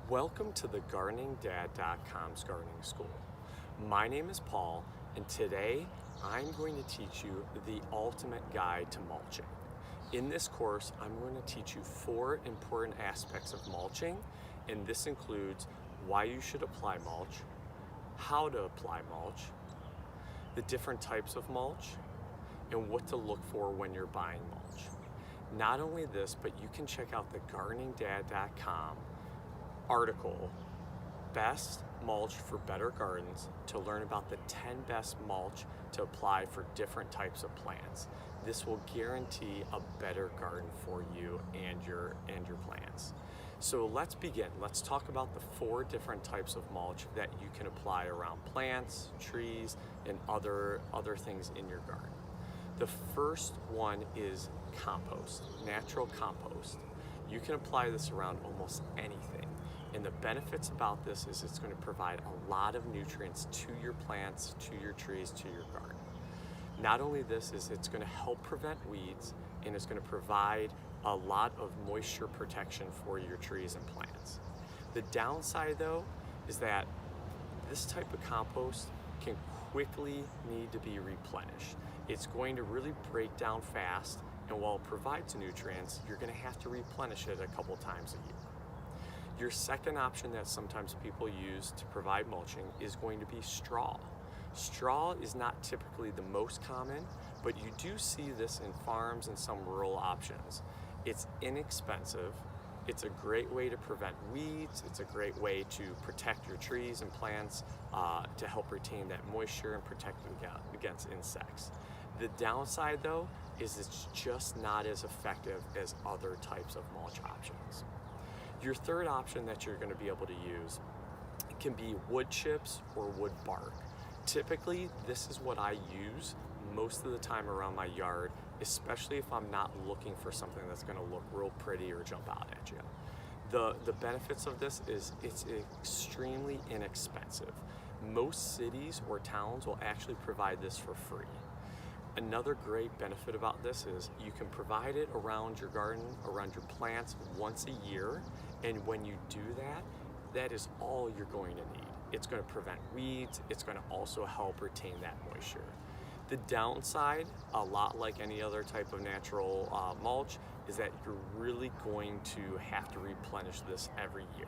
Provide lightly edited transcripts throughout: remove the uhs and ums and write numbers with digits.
Welcome to the GardeningDad.com's gardening school. My name is Paul, and today I'm going to teach you the ultimate guide to mulching. In this course, I'm going to teach you 4 important aspects of mulching, and this includes why you should apply mulch, how to apply mulch, the different types of mulch, and what to look for when you're buying mulch. Not only this, but you can check out the GardeningDad.com article, Best Mulch for Better Gardens, to learn about the 10 best mulch to apply for different types of plants. This will guarantee a better garden for you and your plants. So let's begin. Let's talk about the 4 different types of mulch that you can apply around plants, trees, and other things in your garden. The first one is compost, natural compost. You can apply this around almost anything. And the benefits about this is it's going to provide a lot of nutrients to your plants, to your trees, to your garden. Not only this, is it's going to help prevent weeds, and it's going to provide a lot of moisture protection for your trees and plants. The downside though is that this type of compost can quickly need to be replenished. It's going to really break down fast, and while it provides nutrients, you're going to have to replenish it a couple times a year. Your second option that sometimes people use to provide mulching is going to be straw. Straw is not typically the most common, but you do see this in farms and some rural options. It's inexpensive. It's a great way to prevent weeds. It's a great way to protect your trees and plants to help retain that moisture and protect them against insects. The downside though is it's just not as effective as other types of mulch options. Your third option that you're going to be able to use can be wood chips or wood bark. Typically, this is what I use most of the time around my yard, especially if I'm not looking for something that's going to look real pretty or jump out at you. The benefits of this is it's extremely inexpensive. Most cities or towns will actually provide this for free. Another great benefit about this is you can provide it around your garden, around your plants once a year, and when you do that, that is all you're going to need. It's going to prevent weeds, it's going to also help retain that moisture. The downside, a lot like any other type of natural mulch, is that you're really going to have to replenish this every year.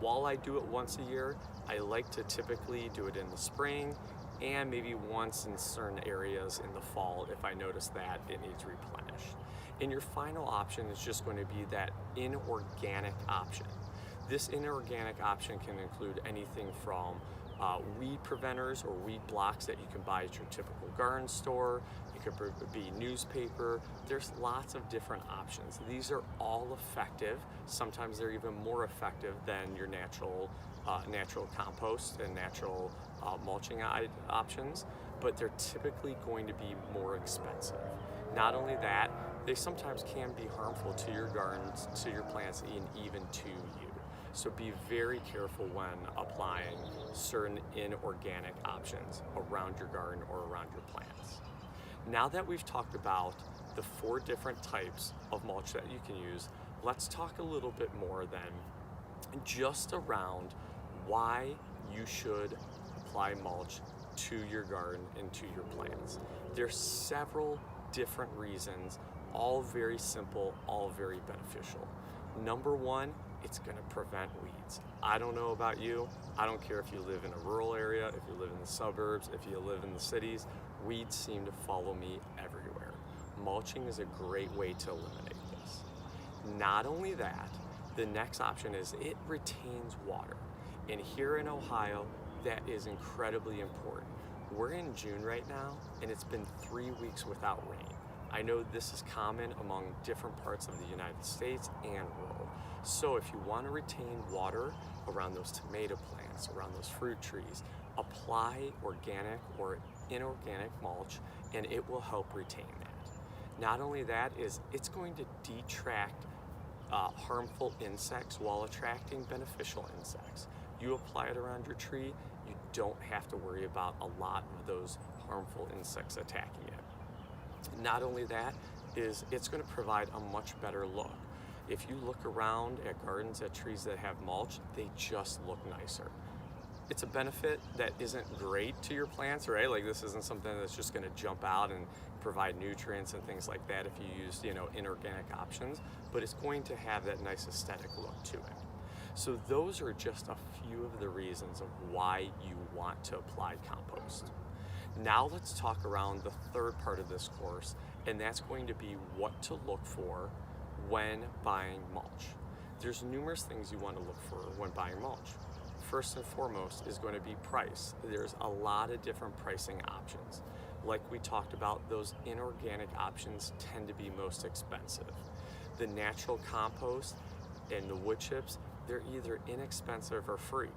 While I do it once a year, I like to typically do it in the spring and maybe once in certain areas in the fall if I notice that it needs replenished. And your final option is just going to be that inorganic option. This inorganic option can include anything from weed preventers or weed blocks that you can buy at your typical garden store. It could be newspaper. There's lots of different options. These are all effective. Sometimes they're even more effective than your natural compost and natural mulching options, but they're typically going to be more expensive. Not only that, they sometimes can be harmful to your gardens, to your plants, and even to you. So be very careful when applying certain inorganic options around your garden or around your plants. Now that we've talked about the 4 different types of mulch that you can use, let's talk a little bit more then just around why you should apply mulch to your garden and to your plants. There's several different reasons, all very simple, all very beneficial. Number one, it's going to prevent weeds. I don't know about you. I don't care if you live in a rural area, if you live in the suburbs, if you live in the cities, weeds seem to follow me everywhere. Mulching is a great way to eliminate this. Not only that, the next option is it retains water. And here in Ohio, that is incredibly important. We're in June right now, and it's been 3 weeks without rain. I know this is common among different parts of the United States and rural. So if you want to retain water around those tomato plants, around those fruit trees, apply organic or inorganic mulch, and it will help retain that. Not only that, is it's going to detract harmful insects while attracting beneficial insects. You apply it around your tree, you don't have to worry about a lot of those harmful insects attacking it. Not only that, is it's going to provide a much better look. If you look around at gardens, at trees that have mulch, they just look nicer. It's a benefit that isn't great to your plants, right? Like this isn't something that's just gonna jump out and provide nutrients and things like that if you use, inorganic options, but it's going to have that nice aesthetic look to it. So those are just a few of the reasons of why you want to apply compost. Now let's talk around the third part of this course, and that's going to be what to look for when buying mulch. There's numerous things you want to look for when buying mulch. First and foremost is going to be price. There's a lot of different pricing options. Like we talked about, those inorganic options tend to be most expensive. The natural compost and the wood chips, they're either inexpensive or free.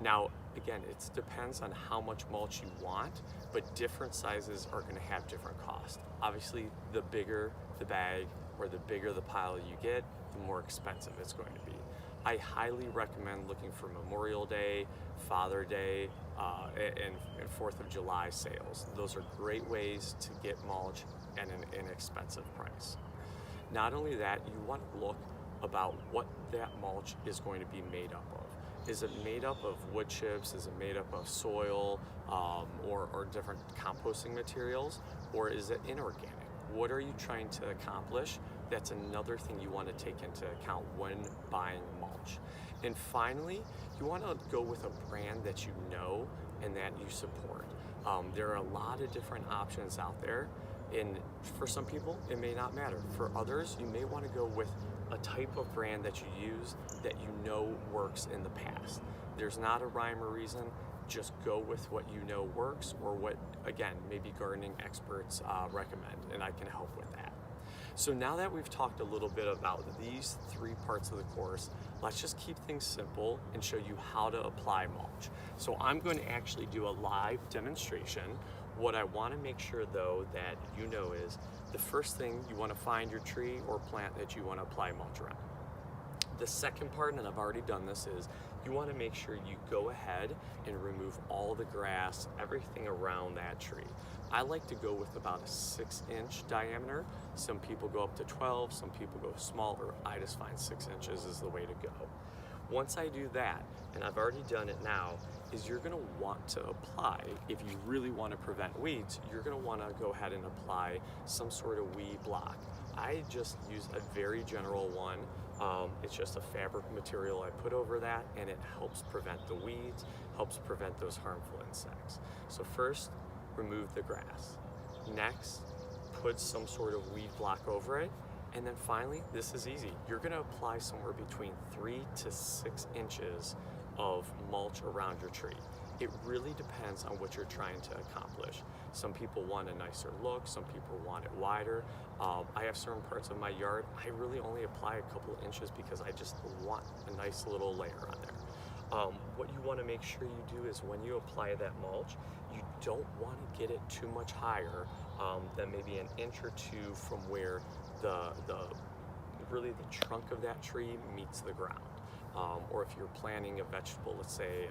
Now, again, it depends on how much mulch you want, but different sizes are going to have different costs. Obviously, the bigger the bag or the bigger the pile you get, the more expensive it's going to be. I highly recommend looking for Memorial Day, Father Day, and 4th of July sales. Those are great ways to get mulch at an inexpensive price. Not only that, you want to look about what that mulch is going to be made up of. Is it made up of wood chips? Is it made up of soil or different composting materials? Or is it inorganic? What are you trying to accomplish? That's another thing you want to take into account when buying mulch. And finally, you want to go with a brand that you know and that you support. There are a lot of different options out there, and for some people, it may not matter. For others, you may want to go with a type of brand that you use that you know works in the past. There's not a rhyme or reason. Just go with what you know works, or what, again, maybe gardening experts recommend, and I can help with that. So now that we've talked a little bit about these three parts of the course, let's just keep things simple and show you how to apply mulch. So I'm going to actually do a live demonstration. What I want to make sure though that you know is the first thing, you want to find your tree or plant that you want to apply mulch around. The second part, and I've already done this, is you want to make sure you go ahead and remove all the grass, everything around that tree. I like to go with about a 6-inch diameter. Some people go up to 12, some people go smaller. I just find 6 inches is the way to go. Once I do that, and I've already done it now, is you're going to want to apply, if you really want to prevent weeds, you're going to want to go ahead and apply some sort of weed block. I just use a very general one. It's just a fabric material I put over that, and it helps prevent the weeds, helps prevent those harmful insects. So first, remove the grass. Next, put some sort of weed block over it. And then finally, this is easy. You're gonna apply somewhere between 3 to 6 inches of mulch around your tree. It really depends on what you're trying to accomplish. Some people want a nicer look, some people want it wider. I have certain parts of my yard, I really only apply a couple of inches because I just want a nice little layer on there. What you want to make sure you do is when you apply that mulch, you don't want to get it too much higher than maybe an inch or two from where really the trunk of that tree meets the ground. Or if you're planting a vegetable, let's say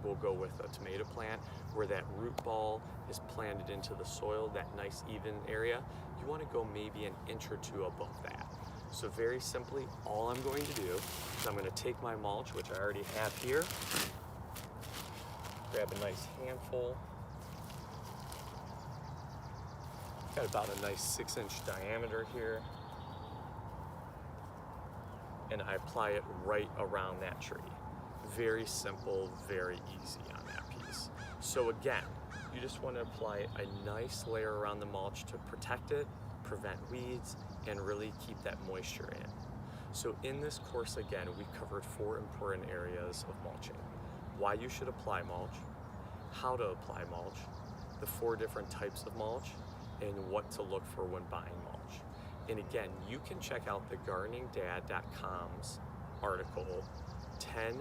we'll go with a tomato plant, where that root ball is planted into the soil, that nice even area, you want to go maybe an inch or two above that. So very simply, all I'm going to do is I'm going to take my mulch, which I already have here, grab a nice handful. Got about a nice 6-inch diameter here, and I apply it right around that tree. Very simple, very easy on that piece. So again, you just want to apply a nice layer around the mulch to protect it, prevent weeds, and really keep that moisture in. So in this course, again, we covered 4 important areas of mulching. Why you should apply mulch, how to apply mulch, the 4 different types of mulch, and what to look for when buying mulch. And again, you can check out the gardeningdad.com's article, 10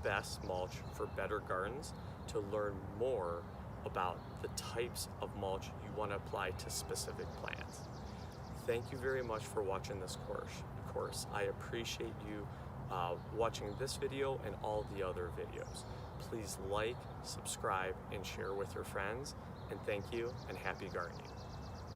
Best Mulch for Better Gardens, to learn more about the types of mulch you want to apply to specific plants. Thank you very much for watching this course. I appreciate you watching this video and all the other videos. Please like, subscribe, and share with your friends. And thank you, and happy gardening.